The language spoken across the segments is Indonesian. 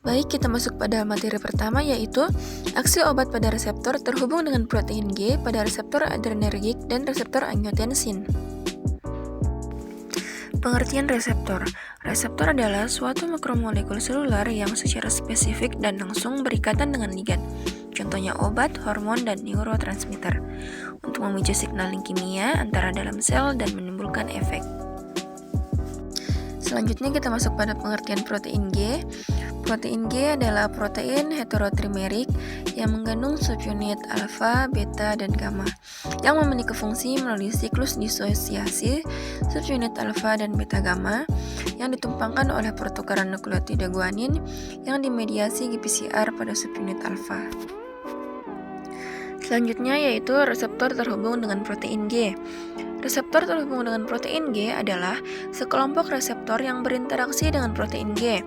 Baik, kita masuk pada materi pertama, yaitu aksi obat pada reseptor terhubung dengan protein G pada reseptor adrenergik dan reseptor angiotensin. Pengertian reseptor. Reseptor adalah suatu makromolekul seluler yang secara spesifik dan langsung berikatan dengan ligan. Contohnya obat, hormon, dan neurotransmitter untuk memicu signaling kimia antara dalam sel dan menimbulkan efek. Selanjutnya kita masuk pada pengertian protein G. Protein G adalah protein heterotrimerik yang mengandung subunit alfa, beta, dan gamma yang memiliki fungsi melalui siklus disosiasi subunit alfa dan beta gamma yang ditumpangkan oleh pertukaran nukleotida guanin yang dimediasi GPCR pada subunit alfa. Selanjutnya yaitu reseptor terhubung dengan protein G. Reseptor terhubung dengan protein G adalah sekelompok reseptor yang berinteraksi dengan protein G,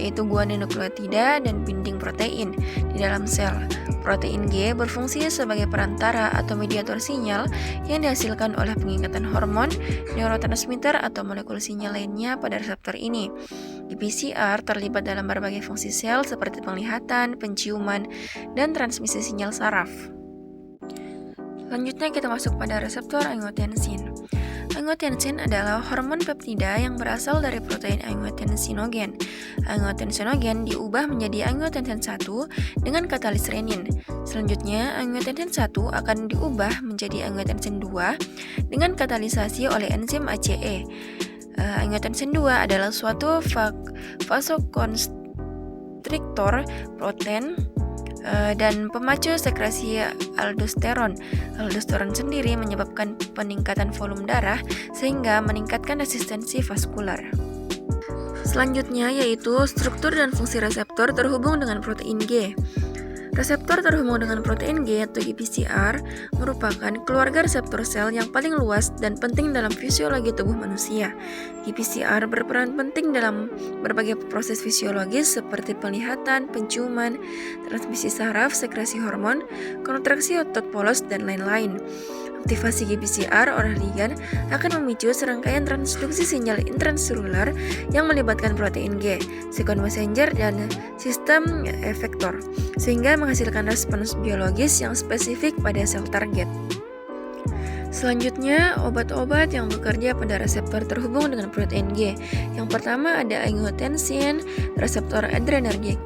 yaitu guanin nukleotida dan binding protein di dalam sel. Protein G berfungsi sebagai perantara atau mediator sinyal yang dihasilkan oleh pengikatan hormon, neurotransmitter atau molekul sinyal lainnya pada reseptor ini. GPCR terlibat dalam berbagai fungsi sel seperti penglihatan, penciuman, dan transmisi sinyal saraf. Selanjutnya kita masuk pada reseptor angiotensin. Angiotensin adalah hormon peptida yang berasal dari protein angiotensinogen. Angiotensinogen diubah menjadi angiotensin 1 dengan katalis renin. Selanjutnya, angiotensin 1 akan diubah menjadi angiotensin 2 dengan katalisasi oleh enzim ACE. Angiotensin 2 adalah suatu vasokonstriktor protein dan pemacu sekresi aldosteron. Aldosteron sendiri menyebabkan peningkatan volume darah sehingga meningkatkan resistensi vaskular. Selanjutnya yaitu struktur dan fungsi reseptor terhubung dengan protein G. Reseptor terhubung dengan protein G atau GPCR merupakan keluarga reseptor sel yang paling luas dan penting dalam fisiologi tubuh manusia. GPCR berperan penting dalam berbagai proses fisiologis seperti penglihatan, penciuman, transmisi saraf, sekresi hormon, kontraksi otot polos, dan lain-lain. Aktivasi GPCR oleh ligan akan memicu serangkaian transduksi sinyal intraseluler yang melibatkan protein G, sekon messenger, dan sistem efektor, sehingga menghasilkan respons biologis yang spesifik pada sel target. Selanjutnya, obat-obat yang bekerja pada reseptor terhubung dengan protein G. Yang pertama ada angiotensin, reseptor adrenergik.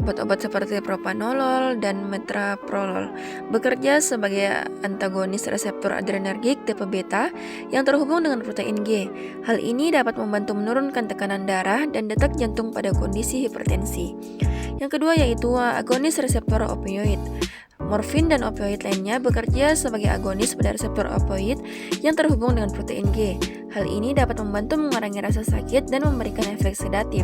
Obat-obat seperti propanolol dan metoprolol bekerja sebagai antagonis reseptor adrenergik tipe beta yang terhubung dengan protein G. Hal ini dapat membantu menurunkan tekanan darah dan detak jantung pada kondisi hipertensi. Yang kedua yaitu agonis reseptor opioid. Morfin dan opioid lainnya bekerja sebagai agonis pada reseptor opioid yang terhubung dengan protein G. Hal ini dapat membantu mengurangi rasa sakit dan memberikan efek sedatif.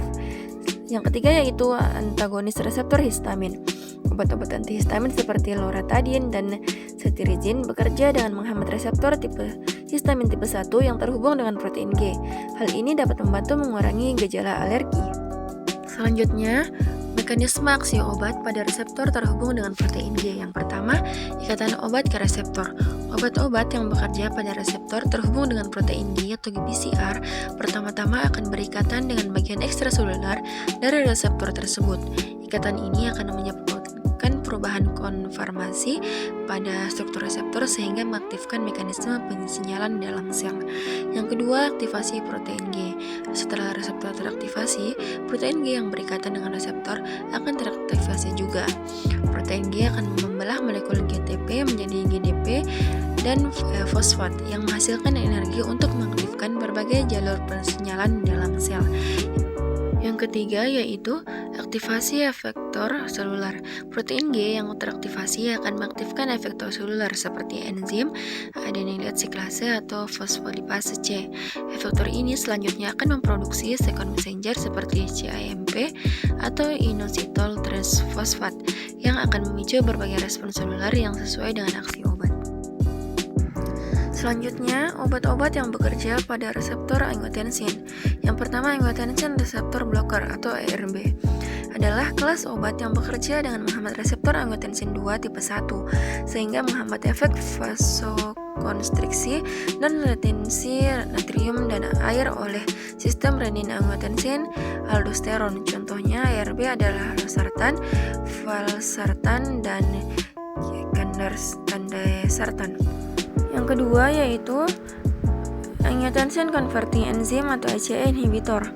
Yang ketiga yaitu antagonis reseptor histamin. Obat-obat antihistamin seperti loratadin dan cetirizine bekerja dengan menghambat reseptor tipe histamin tipe 1 yang terhubung dengan protein G. Hal ini dapat membantu mengurangi gejala alergi. Selanjutnya, mekanisme aksi obat pada reseptor terhubung dengan protein G. Yang pertama, ikatan obat ke reseptor. Obat-obat yang bekerja pada reseptor terhubung dengan protein G atau GPCR pertama-tama akan berikatan dengan bagian ekstraseluler dari reseptor tersebut. Ikatan ini akan menyebabkan perubahan konformasi pada struktur reseptor sehingga mengaktifkan mekanisme pensinyalan dalam sel. Yang kedua, aktivasi protein G. Setelah reseptor teraktivasi, protein G yang berikatan dengan reseptor akan teraktivasi juga. Protein G akan membelah molekul GTP menjadi GDP dan fosfat yang menghasilkan energi untuk mengaktifkan berbagai jalur pensinyalan dalam sel. Yang ketiga yaitu aktivasi efektor seluler. Protein G yang teraktivasi akan mengaktifkan efektor seluler seperti enzim adenylyl siklase atau fosfolipase C. Efektor ini selanjutnya akan memproduksi sekon messenger seperti CAMP atau inositol trisfosfat yang akan memicu berbagai respons seluler yang sesuai dengan aksi obat. Selanjutnya, obat-obat yang bekerja pada reseptor angiotensin. Yang pertama, angiotensin receptor blocker atau ARB adalah kelas obat yang bekerja dengan menghambat reseptor angiotensin 2 tipe 1 sehingga menghambat efek vasokonstriksi dan retensi natrium dan air oleh sistem renin-angiotensin aldosteron. Contohnya ARB adalah losartan, valsartan, dan candesartan. Yang kedua yaitu angiotensin converting enzyme atau ACE inhibitor.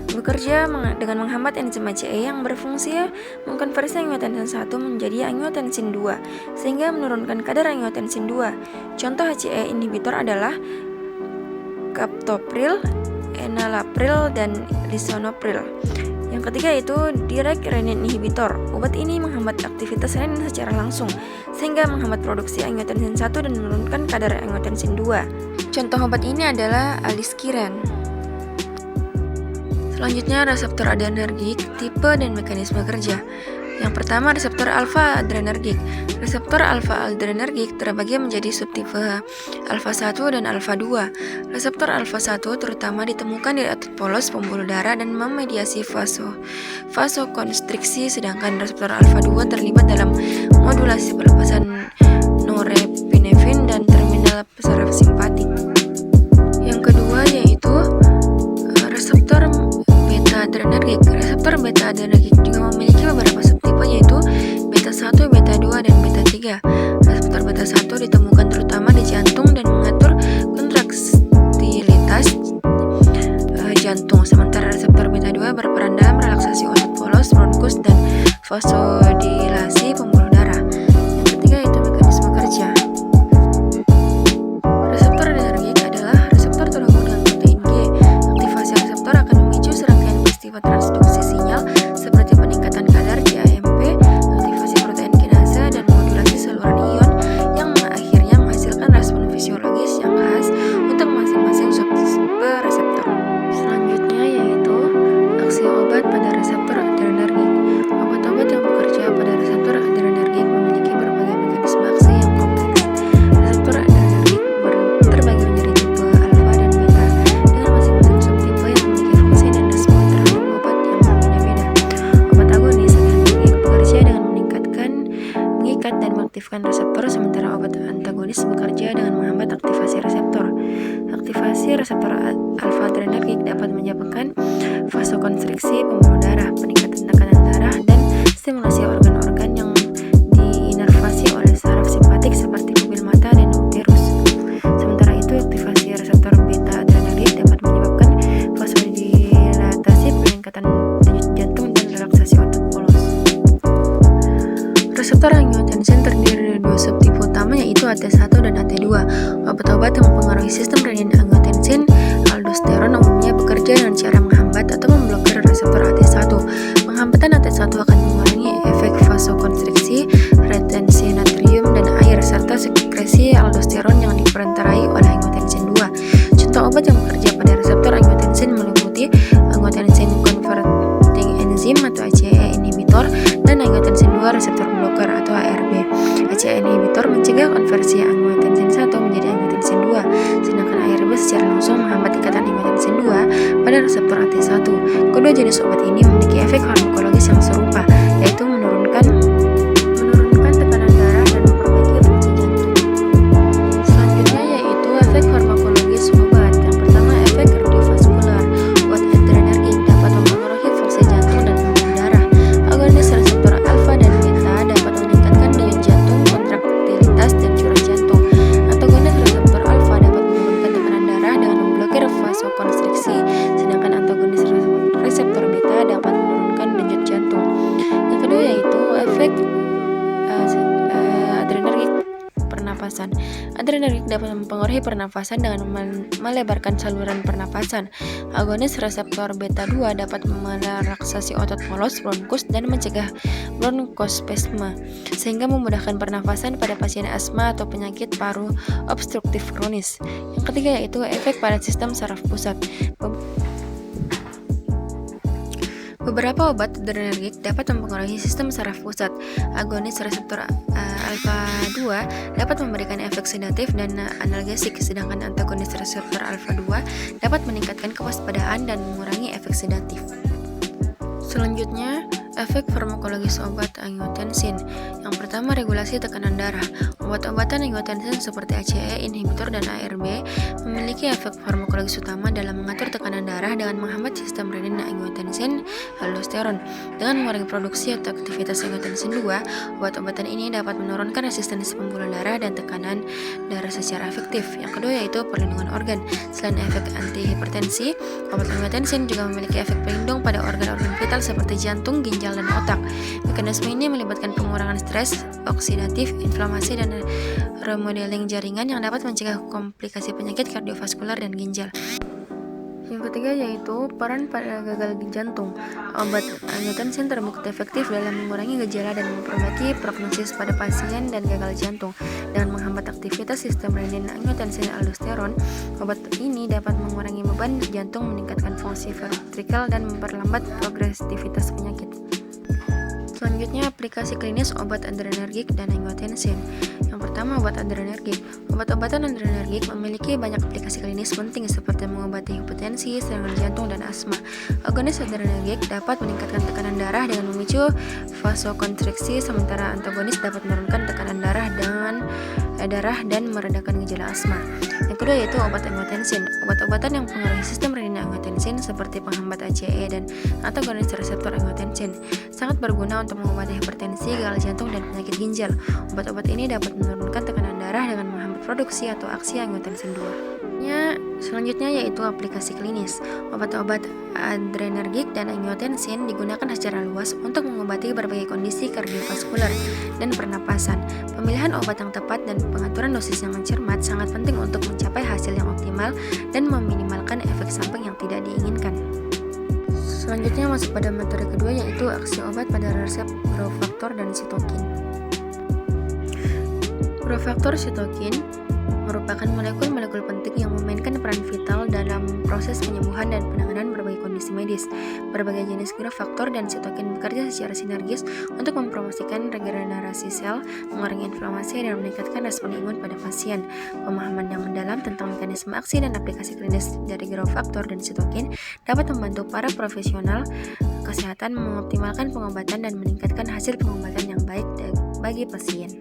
Bekerja dengan menghambat enzim ACE yang berfungsi mengkonversi angiotensin 1 menjadi angiotensin 2 sehingga menurunkan kadar angiotensin 2. Contoh ACE inhibitor adalah captopril, enalapril, dan lisinopril. Yang ketiga yaitu direct renin inhibitor. Obat ini menghambat aktivitas renin secara langsung sehingga menghambat produksi angiotensin 1 dan menurunkan kadar angiotensin 2. Contoh obat ini adalah aliskiren. Selanjutnya reseptor adrenergik, tipe dan mekanisme kerja. Yang pertama reseptor alfa adrenergik. Reseptor alfa adrenergik terbagi menjadi subtipe alfa 1 dan alfa 2. Reseptor alfa 1 terutama ditemukan di otot polos pembuluh darah dan memediasi vasokonstriksi, sedangkan reseptor alfa 2 terlibat dalam modulasi pelepasan norepinefrin dan terminal saraf simpatik. Yang kedua yaitu reseptor beta adrenergik. Reseptor beta adrenergik juga memiliki beberapa subtipe yaitu beta 1, beta 2, dan beta 3. Reseptor beta 1 ditemukan terutama di jantung dan mengatur kontraktilitas jantung, sementara reseptor beta 2 berperan dalam relaksasi otot polos, bronkus, dan vasodilasi pembuluh darah. Yang ketiga yaitu mekanisme kerja. Reseptor adrenergik adalah reseptor terhubung dengan protein G. Aktivasi reseptor akan memicu serangkaian peristiwa transduksi sinyal seperti peningkatan kadar GAMP, aktivasi protein kinase, dan modulasi saluran ion yang akhirnya menghasilkan respon fisiologis yang khas untuk masing-masing subtipe reseptor. Selanjutnya yaitu aksi obat pada reseptor adrenergik. Obat-obat yang bekerja pada reseptor adrenergik memiliki berbagai mekanisme aksi yang kompleks. Reseptor adrenergik terbagi menjadi tipe alfa dan beta dengan masing-masing subtipe yang memiliki fungsi dan respon terhadap obat yang berbeda-beda. Obat agonis adrenergik bekerja dengan mengikat dan mengaktifkan reseptor, sementara obat antagonis bekerja dengan menghambat aktivasi reseptor. Aktivasi reseptor alfa adrenergik dapat menyebabkan vasokonstriksi pembuluh darah, peningkatan tekanan darah, dan stimulasi organ-organ yang diinervasi oleh saraf simpatik seperti pupil mata dan uterus. Sementara itu, aktivasi reseptor beta adrenergik dapat menyebabkan vasodilatasi, peningkatan denyut jantung, dan relaksasi otot polos. Reseptor angiotensin terdiri dari dua subtipe utama yaitu AT1 dan AT2. Obat-obat yang mempengaruhi sistem renin-angiotensin aldosteron umumnya bekerja dengan cara menghambat atau memblokir reseptor AT1. Penghambatan AT1 akan mengurangi efek vasokonstriksi, retensi natrium dan air, serta sekresi aldosteron yang diperantarai oleh angiotensin 2. Contoh obat yang bekerja pada reseptor angiotensin meliputi angiotensin converting enzyme atau ACE inhibitor dan angiotensin 2 reseptor blocker atau ARB. ACE inhibitor mencegah konversi angiotensin 1 menjadi angiotensin 2, sedangkan ARB secara langsung menghambat ikatan angiotensin 2 pada reseptor AT1. Kedua jenis obat ini memiliki efek farmakologis yang serupa, yaitu menurunkan tekanan darah dan memperbaiki fungsi jantung. Selanjutnya yaitu efek farmakologis obat. Yang pertama, efek kardiovaskular. Obat adrenergik dapat mempengaruhi fungsi jantung dan pembuluh darah. Agonis reseptor alfa dan beta dapat meningkatkan denyut jantung, kontraktilitas, dan curah jantung. Antagonis reseptor alfa dapat menurunkan tekanan darah dengan memblokir vasokonstriksi, sedangkan antagonis reseptor beta dapat menurunkan denyut jantung. Yang kedua yaitu efek adrenergik pernapasan. Adrenergik dapat mempengaruhi pernapasan dengan melebarkan saluran pernapasan. Agonis reseptor beta 2 dapat merelaksasi otot polos, bronkus, dan mencegah bronkospasme sehingga memudahkan pernapasan pada pasien asma atau penyakit paru obstruktif kronis. Yang ketiga yaitu efek pada sistem saraf pusat. Beberapa obat adrenergik dapat mempengaruhi sistem saraf pusat. Agonis reseptor alfa 2 dapat memberikan efek sedatif dan analgesik, sedangkan antagonis reseptor alfa 2 dapat meningkatkan kewaspadaan dan mengurangi efek sedatif. Selanjutnya, Efek farmakologis obat angiotensin. Yang pertama, regulasi tekanan darah. Obat-obatan angiotensin seperti ACE, inhibitor, dan ARB memiliki efek farmakologis utama dalam mengatur tekanan darah dengan menghambat sistem renin angiotensin aldosteron. Dengan mengurangi produksi atau aktivitas angiotensin 2, obat-obatan ini dapat menurunkan resistensi pembuluh darah dan tekanan darah secara efektif. Yang kedua yaitu perlindungan organ. Selain efek antihipertensi, obat angiotensin juga memiliki efek pelindung pada organ-organ vital seperti jantung, ginjal, dan otak. Mekanisme ini melibatkan pengurangan stres oksidatif, inflamasi, dan remodeling jaringan yang dapat mencegah komplikasi penyakit kardiovaskular dan ginjal. Yang ketiga yaitu peran pada gagal jantung. Obat angiotensin terbukti efektif dalam mengurangi gejala dan memperbaiki prognosis pada pasien dan gagal jantung. Dengan menghambat aktivitas sistem renin angiotensin aldosteron, obat ini dapat mengurangi beban jantung, meningkatkan fungsi ventrikel, dan memperlambat progresivitas penyakit. Selanjutnya, aplikasi klinis obat adrenergik dan angiotensin. Yang pertama, obat adrenergik. Obat-obatan adrenergik memiliki banyak aplikasi klinis penting seperti mengobati hipertensi, serangan jantung, dan asma. Agonis adrenergik dapat meningkatkan tekanan darah dengan memicu vasokonstriksi, sementara antagonis dapat menurunkan tekanan darah dan meredakan gejala asma. Yang kedua yaitu obat angiotensin. Obat-obatan yang mempengaruhi sistem renin angiotensin seperti penghambat ACE dan antagonis reseptor angiotensin sangat berguna untuk mengobati hipertensi, gagal jantung, dan penyakit ginjal. Obat-obat ini dapat menurunkan tekanan darah dengan menghambat produksi atau aksi angiotensin 2. Selanjutnya yaitu aplikasi klinis. Obat-obat adrenergik dan angiotensin digunakan secara luas untuk mengobati berbagai kondisi kardiovaskular dan pernapasan. Pemilihan obat yang tepat dan pengaturan dosis yang cermat sangat penting untuk mencapai hasil yang optimal dan meminimalkan efek samping yang tidak diinginkan. Selanjutnya masuk pada metode kedua yaitu aksi obat pada resep growth factor dan sitokin. Growth factor sitokin merupakan molekul-molekul penting yang memainkan peran vital dalam proses penyembuhan dan penanganan berbagai kondisi medis. Berbagai jenis growth factor dan sitokin bekerja secara sinergis untuk mempromosikan regenerasi sel, mengurangi inflamasi, dan meningkatkan respon imun pada pasien. Pemahaman yang mendalam tentang mekanisme aksi dan aplikasi klinis dari growth factor dan sitokin dapat membantu para profesional kesehatan mengoptimalkan pengobatan dan meningkatkan hasil pengobatan yang baik bagi pasien.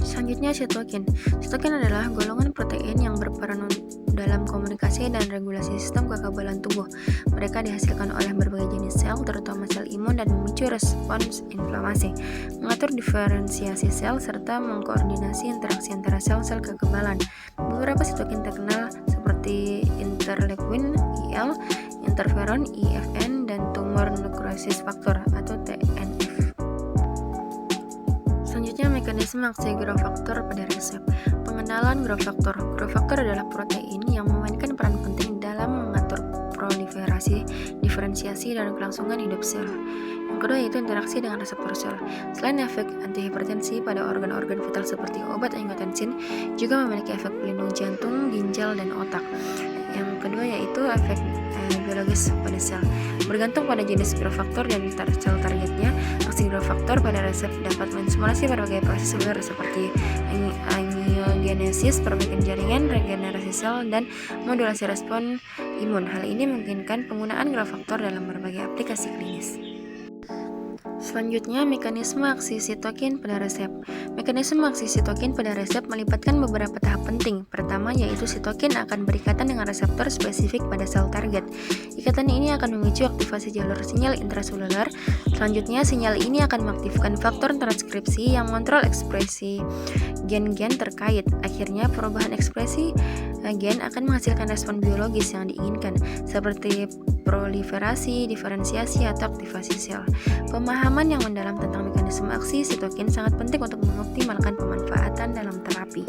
Selanjutnya sitokin. Sitokin adalah golongan protein yang berperan dalam komunikasi dan regulasi sistem kekebalan tubuh. Mereka dihasilkan oleh berbagai jenis sel, terutama sel imun, dan memicu respons inflamasi, mengatur diferensiasi sel, serta mengkoordinasi interaksi antara sel-sel kekebalan. Beberapa sitokin terkenal seperti interleukin IL, interferon IFN, dan tumor necrosis factor atau TNF. Selanjutnya, mekanisme aksi growth factor pada resep. Pengenalan growth factor. Growth factor adalah protein yang memainkan peran penting dalam mengatur proliferasi, diferensiasi, dan kelangsungan hidup sel. Yang kedua yaitu interaksi dengan reseptor sel. Selain efek antihipertensi pada organ-organ vital seperti obat angiotensin, juga memiliki efek pelindung jantung, ginjal, dan otak. Yang kedua yaitu efek biologis pada sel. Bergantung pada jenis growth factor dan sel targetnya, aksi growth factor pada resep dapat menstimulasi berbagai proses seluler seperti angiogenesis, perbaikan jaringan, regenerasi sel, dan modulasi respon imun. Hal ini memungkinkan penggunaan growth factor dalam berbagai aplikasi klinis. Selanjutnya, mekanisme aksi sitokin pada resep. Mekanisme aksi sitokin pada resep melibatkan beberapa tahap penting. Pertama, yaitu sitokin akan berikatan dengan reseptor spesifik pada sel target. Ikatan ini akan memicu aktivasi jalur sinyal intraseluler. Selanjutnya, sinyal ini akan mengaktifkan faktor transkripsi yang mengontrol ekspresi gen-gen terkait. Akhirnya, perubahan ekspresi gen akan menghasilkan respon biologis yang diinginkan, seperti proliferasi, diferensiasi, atau aktivasi sel. Pemahaman yang mendalam tentang mekanisme aksi sitokin sangat penting untuk mengoptimalkan pemanfaatan dalam terapi.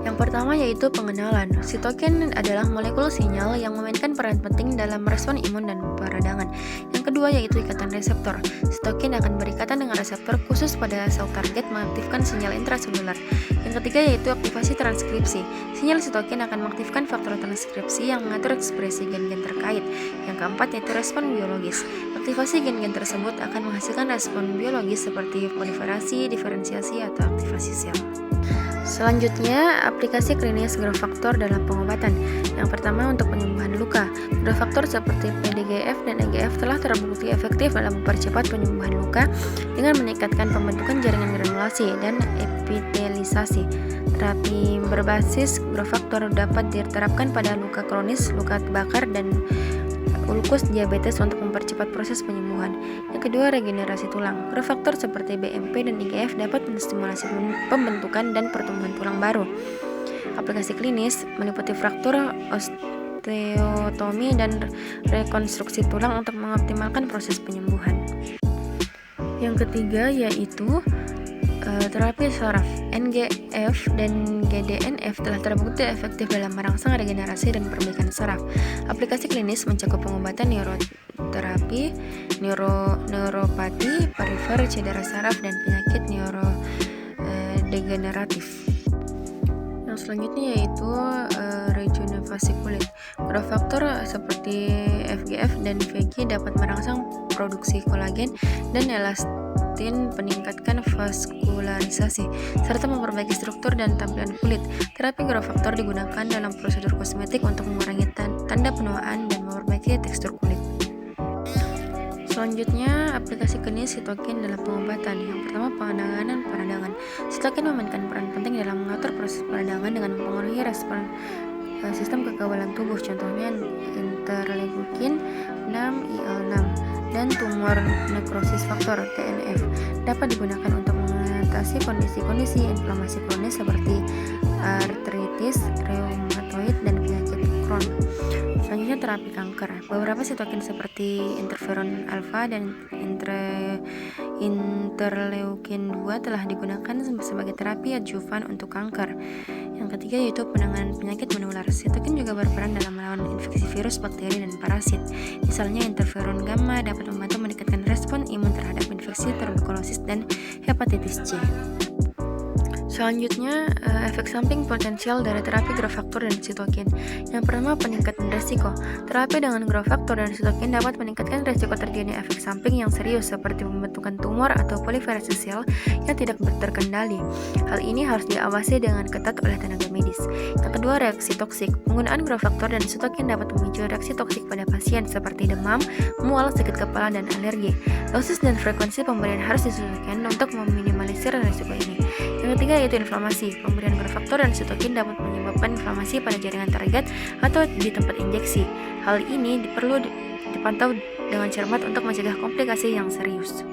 Yang pertama yaitu pengenalan. Sitokin adalah molekul sinyal yang memainkan peran penting dalam respon imun dan peradangan. Yang kedua yaitu ikatan reseptor. Sitokin akan berikatan dengan reseptor khusus pada sel target mengaktifkan sinyal intraseluler. Yang ketiga yaitu aktivasi transkripsi. Sinyal sitokin akan mengaktifkan faktor transkripsi yang mengatur ekspresi gen-gen terkait. Yang keempat yaitu respon biologis. Aktivasi gen-gen tersebut akan menghasilkan respon biologis seperti proliferasi, diferensiasi, atau aktivasi sel. Selanjutnya, aplikasi klinis growth factor dalam pengobatan. Yang pertama untuk penyembuhan luka. Growth factor seperti PDGF dan EGF telah terbukti efektif dalam mempercepat penyembuhan luka dengan meningkatkan pembentukan jaringan granulasi dan epitelisasi. Terapi berbasis growth factor dapat diterapkan pada luka kronis, luka bakar, dan ulkus diabetes untuk mempercepat proses penyembuhan. Yang kedua, regenerasi tulang. Growth factor seperti BMP dan IGF dapat menstimulasi pembentukan dan pertumbuhan tulang baru. Aplikasi klinis meliputi fraktur, osteotomi, dan rekonstruksi tulang untuk mengoptimalkan proses penyembuhan. Yang ketiga yaitu terapi saraf. NGF dan GDNF telah terbukti efektif dalam merangsang regenerasi dan perbaikan saraf. Aplikasi klinis mencakup pengobatan neuroterapi, neuropati, perifer, cedera saraf, dan penyakit neurodegeneratif. Yang selanjutnya yaitu rejuvenasi kulit. Growth factor seperti FGF dan VG dapat merangsang produksi kolagen dan elastin, meningkatkan vaskularisasi, serta memperbaiki struktur dan tampilan kulit. Terapi growth factor digunakan dalam prosedur kosmetik untuk mengurangi tanda penuaan dan memperbaiki tekstur kulit. Selanjutnya, aplikasi klinis sitokin dalam pengobatan. Yang pertama, penanganan peradangan. Sitokin memainkan peran penting dalam mengatur proses peradangan dengan mempengaruhi respon sistem kekebalan tubuh, contohnya interleukin 6, IL-6, dan tumor necrosis factor TNF. Dapat digunakan untuk mengatasi kondisi-kondisi inflamasi kronis seperti artritis, reumatoid, dan penyakit Crohn. Selanjutnya, terapi kanker. Beberapa sitokin seperti interferon alfa dan interleukin 2 telah digunakan sebagai terapi adjuvan untuk kanker. Yang ketiga yaitu penanganan penyakit menular. Sitokin juga berperan dalam melawan infeksi virus, bakteri, dan parasit. Misalnya interferon gamma dapat membantu meningkatkan respon imun terhadap infeksi tuberkulosis dan hepatitis C. Selanjutnya, efek samping potensial dari terapi growth factor dan sitokin. Yang pertama, peningkatan resiko. Terapi dengan growth factor dan sitokin dapat meningkatkan resiko terjadinya efek samping yang serius seperti pembentukan tumor atau proliferasi sel yang tidak terkendali. Hal ini harus diawasi dengan ketat oleh tenaga medis. Yang kedua, reaksi toksik. Penggunaan growth factor dan sitokin dapat memicu reaksi toksik pada pasien seperti demam, mual, sakit kepala, dan alergi. Dosis dan frekuensi pemberian harus disesuaikan untuk meminimalisir risiko ini. Yang ketiga yaitu inflamasi. Pemberian growth factor dan sitokin dapat menyebabkan inflamasi pada jaringan target atau di tempat injeksi. Hal ini perlu dipantau dengan cermat untuk mencegah komplikasi yang serius.